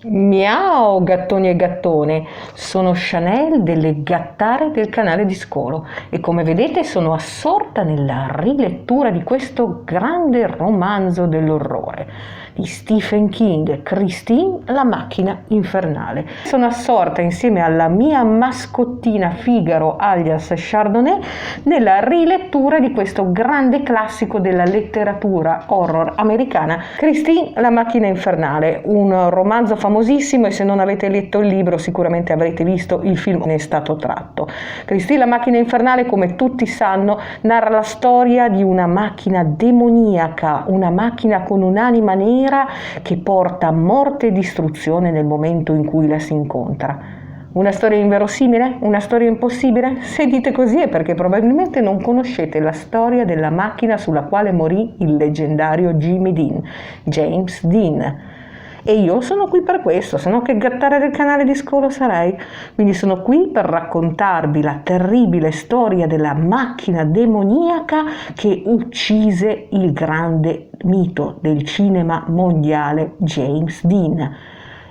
Miao gattoni e gattone, sono Chanel delle gattare del canale di Scolo e come vedete sono assorta nella rilettura di questo grande romanzo dell'orrore di Stephen King, Christine, la macchina infernale. Sono assorta insieme alla mia mascottina Figaro alias Chardonnay nella rilettura di questo grande classico della letteratura horror americana, Christine, la macchina infernale, un romanzo famosissimo e se non avete letto il libro sicuramente avrete visto il film ne è stato tratto. Christine, la macchina infernale, come tutti sanno, narra la storia di una macchina demoniaca, una macchina con un'anima nera che porta morte e distruzione nel momento in cui la si incontra. Una storia inverosimile? Una storia impossibile? Se dite così è perché probabilmente non conoscete la storia della macchina sulla quale morì il leggendario Jimmy Dean, James Dean. E io sono qui per questo, se no che gattare del canale di Scolo sarei. Quindi sono qui per raccontarvi la terribile storia della macchina demoniaca che uccise il grande mito del cinema mondiale James Dean.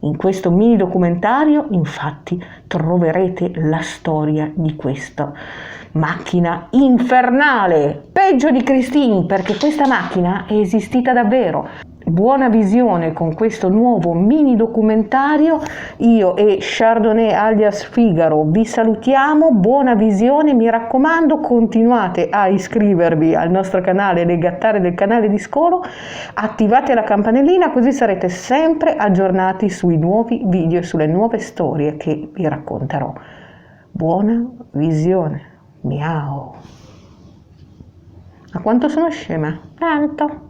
In questo mini documentario, infatti, troverete la storia di questa macchina infernale, peggio di Christine, perché questa macchina è esistita davvero. Buona visione con questo nuovo mini documentario. Io e Chardonnay alias Figaro vi salutiamo, buona visione, mi raccomando continuate a iscrivervi al nostro canale Le Gattare del canale di Scolo, attivate la campanellina così sarete sempre aggiornati sui nuovi video e sulle nuove storie che vi racconterò. Buona visione, miau. Ma quanto sono scema? Tanto.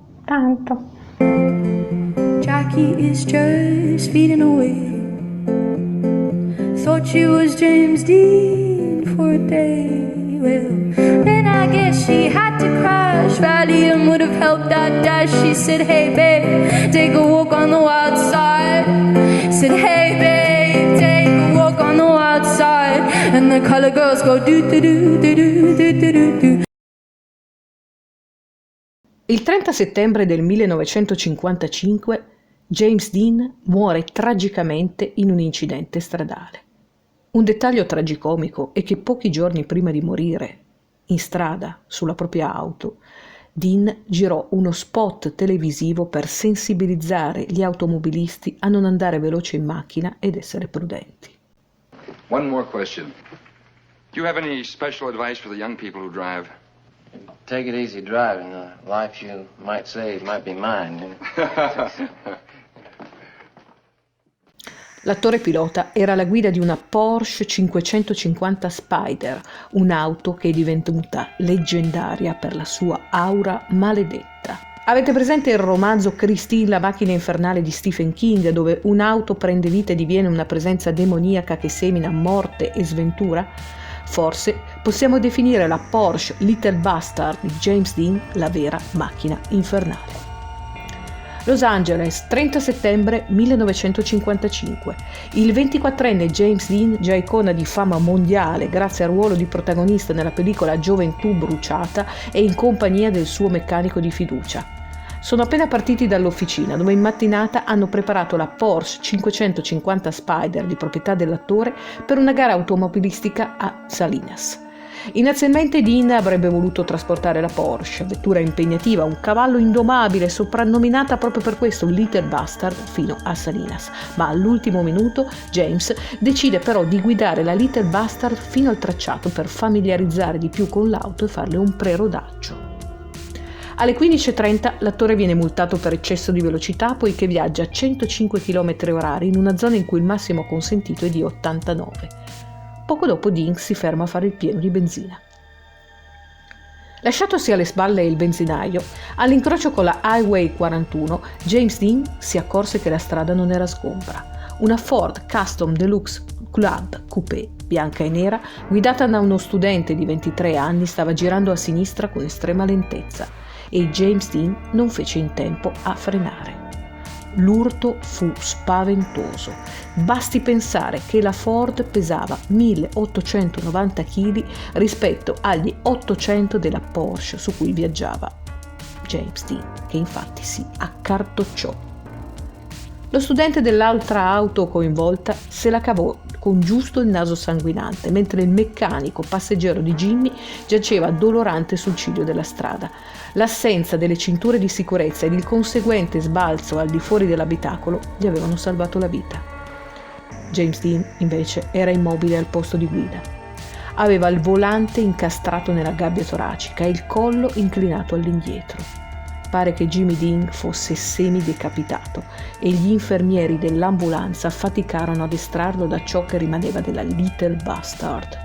Jackie is just fading away. Thought she was James Dean for a day. Well, then I guess she had to crash. Valium would have helped that dash. She said, hey babe, take a walk on the wild side. Said, hey babe, take a walk on the wild side. And the color girls go do do do do do do do do. Il 30 settembre del 1955 James Dean muore tragicamente in un incidente stradale. Un dettaglio tragicomico è che pochi giorni prima di morire, in strada, sulla propria auto, Dean girò uno spot televisivo per sensibilizzare gli automobilisti a non andare veloce in macchina ed essere prudenti. One more question. Do you have any special advice for the young people who drive? Take it easy driving. The life you might save might be mine. L'attore pilota era alla guida di una Porsche 550 Spyder, un'auto che è divenuta leggendaria per la sua aura maledetta. Avete presente il romanzo Christine, la macchina infernale di Stephen King, dove un'auto prende vita e diviene una presenza demoniaca che semina morte e sventura? Forse possiamo definire la Porsche Little Bastard di James Dean la vera macchina infernale. Los Angeles, 30 settembre 1955. Il 24enne James Dean, già icona di fama mondiale grazie al ruolo di protagonista nella pellicola Gioventù bruciata, è in compagnia del suo meccanico di fiducia. Sono appena partiti dall'officina dove in mattinata hanno preparato la Porsche 550 Spyder di proprietà dell'attore per una gara automobilistica a Salinas. Inizialmente Dean avrebbe voluto trasportare la Porsche, vettura impegnativa, un cavallo indomabile, soprannominata proprio per questo Little Bastard, fino a Salinas, ma all'ultimo minuto James decide però di guidare la Little Bastard fino al tracciato per familiarizzare di più con l'auto e farle un pre-rodaggio. Alle 15:30 l'attore viene multato per eccesso di velocità poiché viaggia a 105 km/h in una zona in cui il massimo consentito è di 89. Poco dopo Dean si ferma a fare il pieno di benzina. Lasciatosi alle spalle il benzinaio, all'incrocio con la Highway 41, James Dean si accorse che la strada non era sgombra. Una Ford Custom Deluxe Club Coupé, bianca e nera, guidata da uno studente di 23 anni, stava girando a sinistra con estrema lentezza e James Dean non fece in tempo a frenare. L'urto fu spaventoso. Basti pensare che la Ford pesava 1890 kg rispetto agli 800 della Porsche su cui viaggiava James Dean, che infatti si accartocciò. Lo studente dell'altra auto coinvolta se la cavò con giusto il naso sanguinante, mentre il meccanico passeggero di Jimmy giaceva dolorante sul ciglio della strada. L'assenza delle cinture di sicurezza ed il conseguente sbalzo al di fuori dell'abitacolo gli avevano salvato la vita. James Dean, invece, era immobile al posto di guida. Aveva il volante incastrato nella gabbia toracica e il collo inclinato all'indietro. Pare che Jimmy Dean fosse semidecapitato e gli infermieri dell'ambulanza faticarono ad estrarlo da ciò che rimaneva della Little Bastard.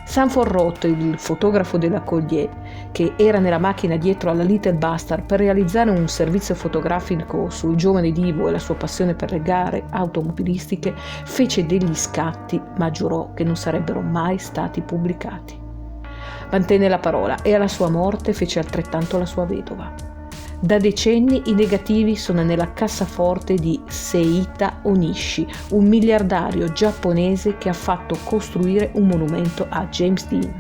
Sanford Roth, il fotografo della Collier, che era nella macchina dietro alla Little Bastard per realizzare un servizio fotografico sul giovane divo e la sua passione per le gare automobilistiche, fece degli scatti ma giurò che non sarebbero mai stati pubblicati. Mantenne la parola e alla sua morte fece altrettanto la sua vedova. Da decenni i negativi sono nella cassaforte di Seita Onishi, un miliardario giapponese che ha fatto costruire un monumento a James Dean.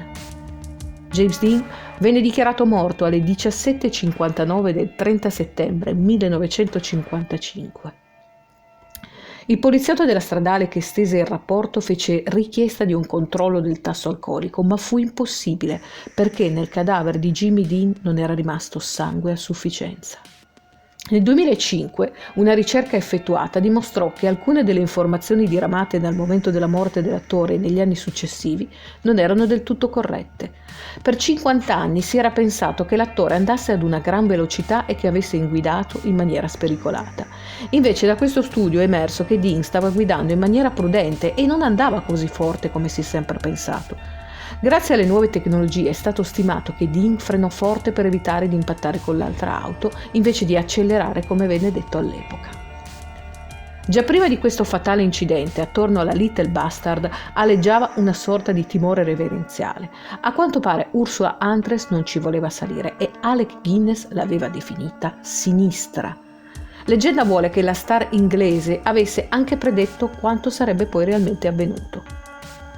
James Dean venne dichiarato morto alle 17:59 del 30 settembre 1955. Il poliziotto della stradale che stese il rapporto fece richiesta di un controllo del tasso alcolico, ma fu impossibile perché nel cadavere di Jimmy Dean non era rimasto sangue a sufficienza. Nel 2005 una ricerca effettuata dimostrò che alcune delle informazioni diramate dal momento della morte dell'attore e negli anni successivi non erano del tutto corrette. Per 50 anni si era pensato che l'attore andasse ad una gran velocità e che avesse guidato in maniera spericolata. Invece da questo studio è emerso che Dean stava guidando in maniera prudente e non andava così forte come si è sempre pensato. Grazie alle nuove tecnologie è stato stimato che Dean frenò forte per evitare di impattare con l'altra auto invece di accelerare come venne detto all'epoca. Già prima di questo fatale incidente, attorno alla Little Bastard aleggiava una sorta di timore reverenziale. A quanto pare Ursula Andress non ci voleva salire e Alec Guinness l'aveva definita sinistra. Leggenda vuole che la star inglese avesse anche predetto quanto sarebbe poi realmente avvenuto.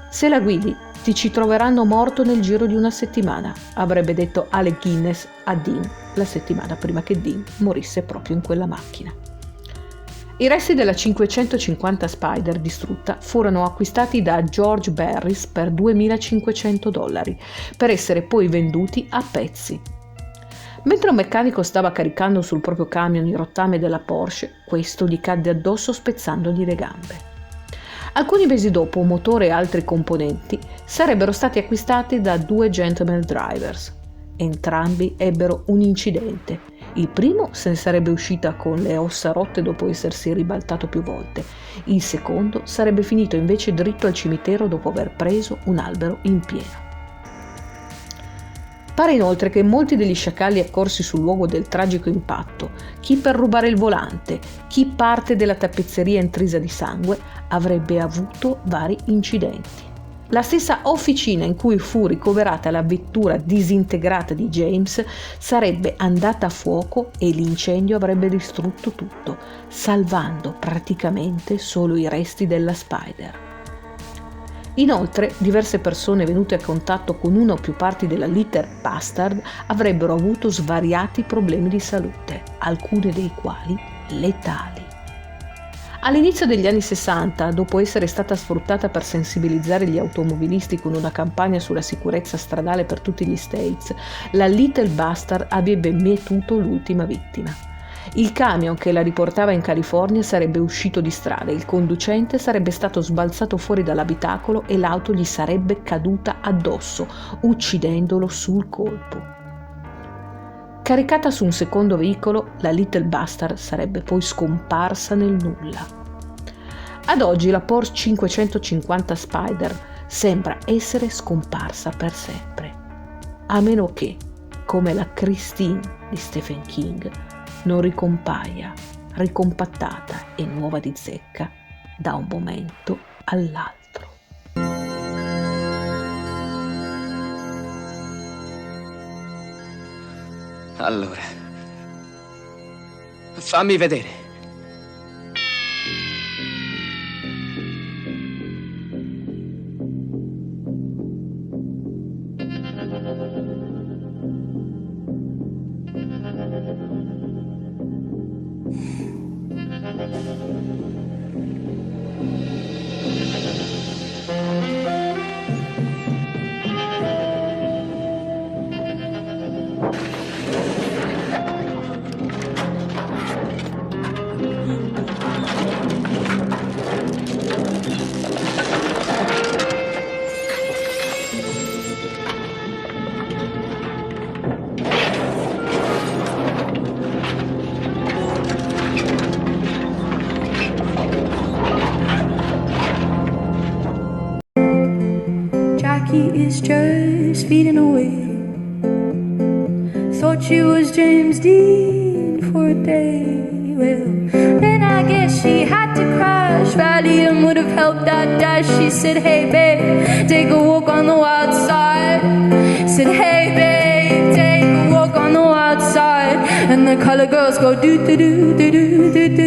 Se la guidi, ti ci troveranno morto nel giro di una settimana, avrebbe detto Alec Guinness a Dean la settimana prima che Dean morisse proprio in quella macchina. I resti della 550 Spider distrutta furono acquistati da George Barris per $2.500 per essere poi venduti a pezzi. Mentre un meccanico stava caricando sul proprio camion il rottame della Porsche, questo gli cadde addosso spezzandogli le gambe. Alcuni mesi dopo, un motore e altri componenti sarebbero stati acquistati da due gentleman drivers. Entrambi ebbero un incidente. Il primo se ne sarebbe uscita con le ossa rotte dopo essersi ribaltato più volte. Il secondo sarebbe finito invece dritto al cimitero dopo aver preso un albero in pieno. Pare inoltre che molti degli sciacalli accorsi sul luogo del tragico impatto, chi per rubare il volante, chi parte della tappezzeria intrisa di sangue, avrebbe avuto vari incidenti. La stessa officina in cui fu ricoverata la vettura disintegrata di James sarebbe andata a fuoco e l'incendio avrebbe distrutto tutto, salvando praticamente solo i resti della Spider. Inoltre, diverse persone venute a contatto con una o più parti della Little Bastard avrebbero avuto svariati problemi di salute, alcuni dei quali letali. All'inizio degli anni 60, dopo essere stata sfruttata per sensibilizzare gli automobilisti con una campagna sulla sicurezza stradale per tutti gli States, la Little Bastard avrebbe mietuto l'ultima vittima. Il camion che la riportava in California sarebbe uscito di strada, il conducente sarebbe stato sbalzato fuori dall'abitacolo e l'auto gli sarebbe caduta addosso, uccidendolo sul colpo. Caricata su un secondo veicolo, la Little Bastard sarebbe poi scomparsa nel nulla. Ad oggi la Porsche 550 Spider sembra essere scomparsa per sempre, a meno che, come la Christine di Stephen King, non ricompaia, ricompattata e nuova di zecca da un momento all'altro. Allora, fammi vedere. Jackie is just feeding away. Thought she was James Dean for a day. Well, then I guess she had to crash. Valium would have helped that dash. She said, hey babe, take a walk on the wild side. Said, hey babe, take a walk on the wild side. And the color girls go do do do do do do do